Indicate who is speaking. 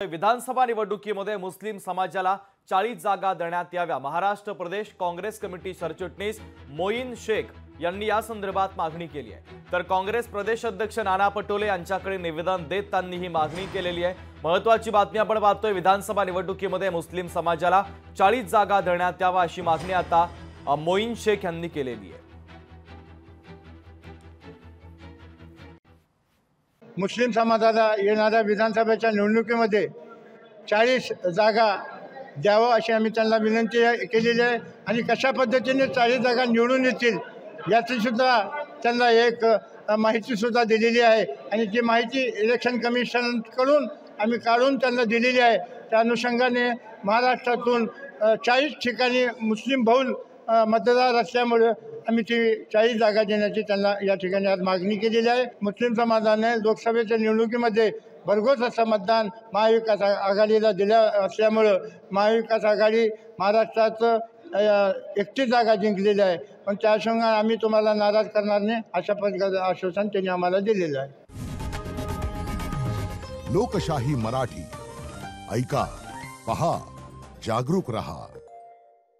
Speaker 1: विधानसभा निवडणुकीमध्ये मुस्लिम समाजाला 40 जागा देण्यात याव्या। महाराष्ट्र प्रदेश काँग्रेस कमिटी सरचिटणीस मोईन शेख यांनी या संदर्भात मागणी केली आहे। तर काँग्रेस प्रदेश अध्यक्ष नाना पटोले यांच्याकडे निवेदन देत त्यांनी ही मागणी केलेली आहे। महत्त्वाची बातमी आपण पाहतोय, विधानसभा निवडणुकीमध्ये मुस्लिम समाजाला 40 जागा देण्यात यावा अशी मागणी आता मोईन शेख यांनी केलेली आहे।
Speaker 2: मुस्लिम समाजाला येणाऱ्या विधानसभेच्या निवडणुकीमध्ये 40 जागा द्यावं अशी आम्ही त्यांना विनंती केलेली आहे आणि कशा पद्धतीने 40 जागा निवडून येतील याची सुद्धा त्यांना एक माहिती सुद्धा दिलेली आहे आणि ती माहिती इलेक्शन कमिशनकडून आम्ही काढून त्यांना दिलेली आहे। त्या अनुषंगाने महाराष्ट्रातून 40 ठिकाणी मुस्लिम बहुल मतदार असल्यामुळे आम्ही ती 40 जागा देण्याची त्यांना या ठिकाणी आज मागणी केलेली आहे। मुस्लिम समाजाने लोकसभेच्या निवडणुकीमध्ये भरघोस असं मतदान महाविकास आघाडीला दिलं असल्यामुळं महाविकास आघाडी महाराष्ट्रात 31 जागा जिंकलेली आहे, पण त्या अनुषंगाने आम्ही तुम्हाला नाराज करणार नाही अशा प्रकारचं आश्वासन त्यांनी आम्हाला दिलेलं आहे।
Speaker 3: लोकशाही मराठी ऐका, पहा, जागरूक रहा।